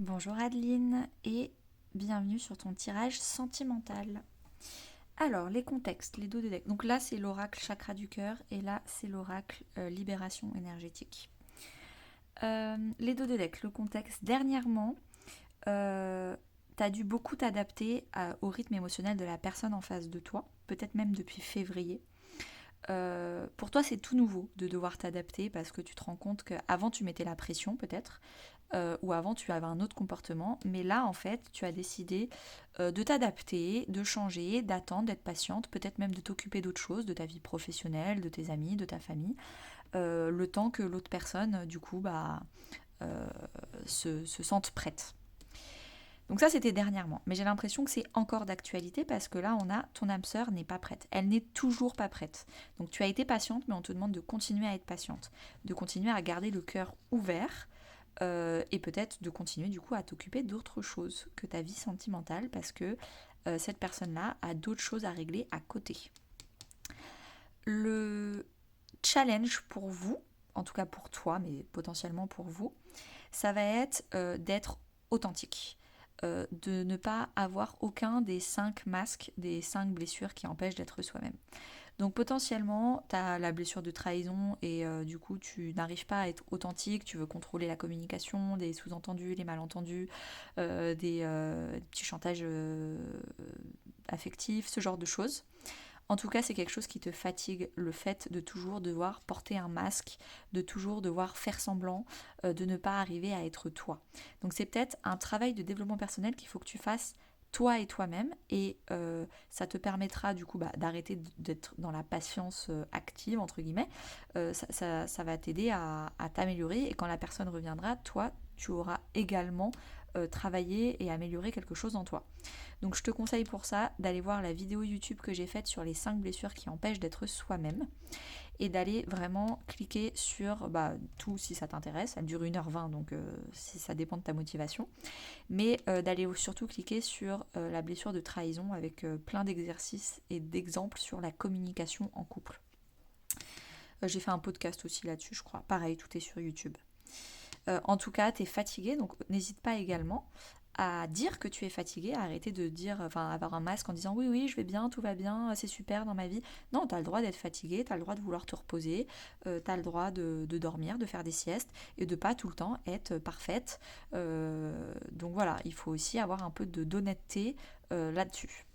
Bonjour Adeline et bienvenue sur ton tirage sentimental. Alors, les contextes, les dos de deck. Donc là, c'est l'oracle chakra du cœur et là, c'est l'oracle libération énergétique. Les dos de deck, le contexte. Dernièrement, tu as dû beaucoup t'adapter au rythme émotionnel de la personne en face de toi, peut-être même depuis février. Pour toi, c'est tout nouveau de devoir t'adapter parce que tu te rends compte qu'avant, tu mettais la pression peut-être, ou avant, tu avais un autre comportement. Mais là, en fait, tu as décidé de t'adapter, de changer, d'attendre, d'être patiente, peut-être même de t'occuper d'autres choses, de ta vie professionnelle, de tes amis, de ta famille, le temps que l'autre personne, du coup, euh, se sente prête. Donc ça, c'était dernièrement. Mais j'ai l'impression que c'est encore d'actualité parce que là, on a ton âme sœur n'est pas prête. Elle n'est toujours pas prête. Donc tu as été patiente, mais on te demande de continuer à être patiente, de continuer à garder le cœur ouvert et peut-être de continuer du coup à t'occuper d'autres choses que ta vie sentimentale parce que cette personne-là a d'autres choses à régler à côté. Le challenge pour vous, en tout cas pour toi, mais potentiellement pour vous, ça va être d'être authentique. De ne pas avoir aucun des 5 masques, des 5 blessures qui empêchent d'être soi-même. Donc potentiellement, tu as la blessure de trahison et du coup, tu n'arrives pas à être authentique, tu veux contrôler la communication, des sous-entendus, les malentendus, des petits chantages affectifs, ce genre de choses. En tout cas, c'est quelque chose qui te fatigue, le fait de toujours devoir porter un masque, de toujours devoir faire semblant, de ne pas arriver à être toi. Donc c'est peut-être un travail de développement personnel qu'il faut que tu fasses toi et toi-même et ça te permettra du coup d'arrêter d'être dans la patience active entre guillemets. Ça va t'aider à t'améliorer et quand la personne reviendra, toi tu auras également travaillé et amélioré quelque chose en toi. Donc je te conseille pour ça d'aller voir la vidéo YouTube que j'ai faite sur les 5 blessures qui empêchent d'être soi-même et d'aller vraiment cliquer sur tout si ça t'intéresse. Elle dure 1h20 donc ça dépend de ta motivation. Mais d'aller surtout cliquer sur la blessure de trahison avec plein d'exercices et d'exemples sur la communication en couple. J'ai fait un podcast aussi là-dessus je crois. Pareil, tout est sur YouTube. En tout cas, tu es fatigué, donc n'hésite pas également à dire que tu es fatigué, à arrêter de dire, enfin, avoir un masque en disant oui, oui, je vais bien, tout va bien, c'est super dans ma vie. Non, tu as le droit d'être fatigué, tu as le droit de vouloir te reposer, tu as le droit de dormir, de faire des siestes et de pas tout le temps être parfaite. Donc voilà, il faut aussi avoir un peu d'honnêteté là-dessus.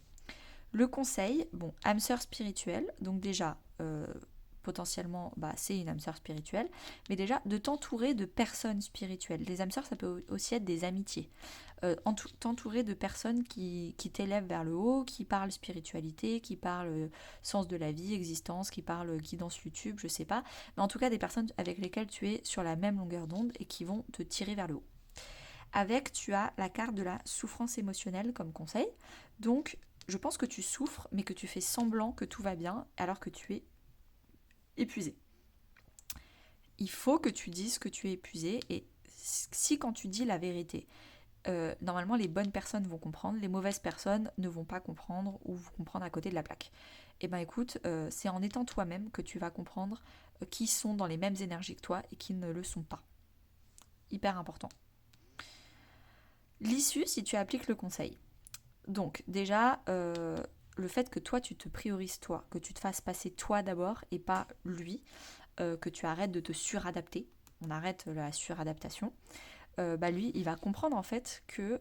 Le conseil, bon, âme sœur spirituelle, donc déjà, potentiellement, c'est une âme sœur spirituelle, mais déjà, de t'entourer de personnes spirituelles. Les âmes sœurs, ça peut aussi être des amitiés. T'entourer de personnes qui t'élèvent vers le haut, qui parlent spiritualité, qui parlent sens de la vie, existence, qui parlent guidance YouTube, je sais pas, mais en tout cas des personnes avec lesquelles tu es sur la même longueur d'onde et qui vont te tirer vers le haut. Avec, tu as la carte de la souffrance émotionnelle comme conseil. Donc, je pense que tu souffres, mais que tu fais semblant que tout va bien alors que tu es épuisé. Il faut que tu dises que tu es épuisé et si quand tu dis la vérité, normalement les bonnes personnes vont comprendre, les mauvaises personnes ne vont pas comprendre ou vont comprendre à côté de la plaque. Eh ben écoute, c'est en étant toi-même que tu vas comprendre qui sont dans les mêmes énergies que toi et qui ne le sont pas. Hyper important. L'issue, si tu appliques le conseil. Donc déjà, le fait que toi, tu te priorises toi, que tu te fasses passer toi d'abord et pas lui, que tu arrêtes de te suradapter, on arrête la suradaptation, lui, il va comprendre en fait que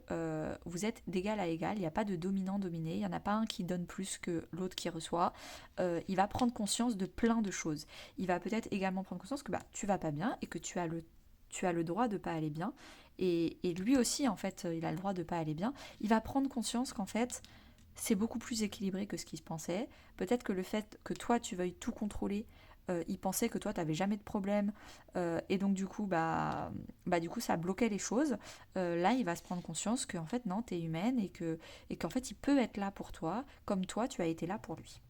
vous êtes d'égal à égal, il n'y a pas de dominant-dominé, il n'y en a pas un qui donne plus que l'autre qui reçoit. Il va prendre conscience de plein de choses. Il va peut-être également prendre conscience que tu vas pas bien et que tu as le droit de pas aller bien. Et lui aussi, en fait, il a le droit de pas aller bien. Il va prendre conscience qu'en fait, c'est beaucoup plus équilibré que ce qu'il se pensait. Peut-être que le fait que toi, tu veuilles tout contrôler, il pensait que toi, tu n'avais jamais de problème. Et donc, du coup, du coup, ça bloquait les choses. Là, il va se prendre conscience qu'en fait, non, tu es humaine et qu'en fait, il peut être là pour toi, comme toi, tu as été là pour lui.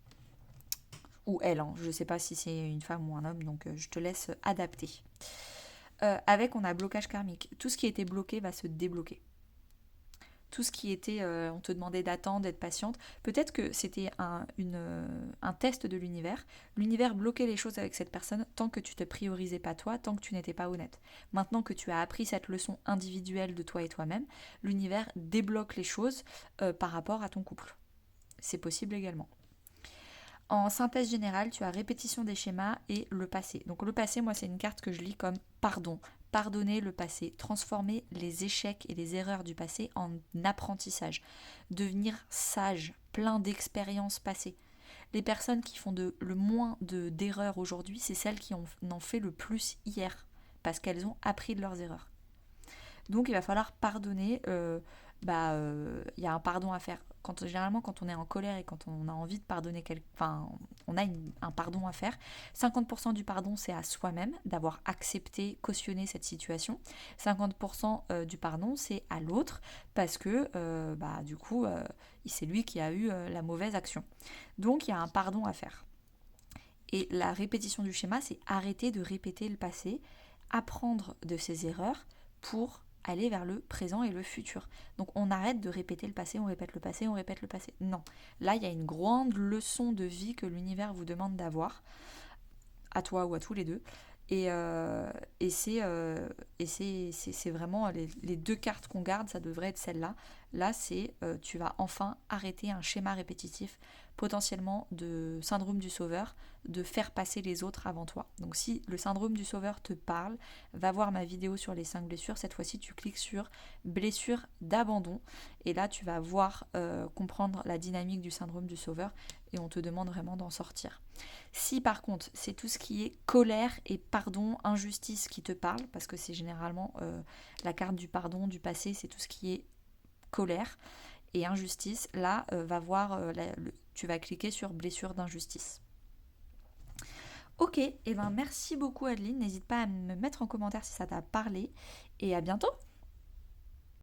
Ou elle, hein. Je ne sais pas si c'est une femme ou un homme, donc je te laisse adapter. Avec, on a blocage karmique. Tout ce qui était bloqué va se débloquer. tout ce qui était, on te demandait d'attendre, d'être patiente, peut-être que c'était un test de l'univers. L'univers bloquait les choses avec cette personne tant que tu te priorisais pas toi, tant que tu n'étais pas honnête. Maintenant que tu as appris cette leçon individuelle de toi et toi-même, l'univers débloque les choses par rapport à ton couple. C'est possible également. En synthèse générale, tu as répétition des schémas et le passé. Donc le passé, moi, c'est une carte que je lis comme pardon. Pardonner le passé, transformer les échecs et les erreurs du passé en apprentissage. Devenir sage, plein d'expériences passées. Les personnes qui font le moins d'erreurs aujourd'hui, c'est celles qui en ont fait le plus hier, parce qu'elles ont appris de leurs erreurs. Donc il va falloir pardonner. Il y a un pardon à faire. Généralement, quand on est en colère et quand on a envie de pardonner on a un pardon à faire. 50% du pardon, c'est à soi-même, d'avoir accepté, cautionné cette situation. 50% du pardon, c'est à l'autre, parce que du coup, c'est lui qui a eu la mauvaise action. Donc il y a un pardon à faire. Et la répétition du schéma, c'est arrêter de répéter le passé, apprendre de ses erreurs pour aller vers le présent et le futur. Donc on arrête de répéter le passé, on répète le passé, on répète le passé. Non. Là, il y a une grande leçon de vie que l'univers vous demande d'avoir, à toi ou à tous les deux. Et c'est vraiment les deux cartes qu'on garde, ça devrait être celle-là. Là, c'est tu vas enfin arrêter un schéma répétitif, potentiellement de syndrome du sauveur, de faire passer les autres avant toi. Donc si le syndrome du sauveur te parle, va voir ma vidéo sur les 5 blessures. Cette fois-ci, tu cliques sur blessure d'abandon. Et là, tu vas voir, comprendre la dynamique du syndrome du sauveur. Et on te demande vraiment d'en sortir. Si par contre, c'est tout ce qui est colère et pardon, injustice qui te parle, parce que c'est généralement la carte du pardon, du passé, c'est tout ce qui est colère et injustice, là, tu vas cliquer sur blessure d'injustice. Ok, et merci beaucoup Adeline, n'hésite pas à me mettre en commentaire si ça t'a parlé, et à bientôt.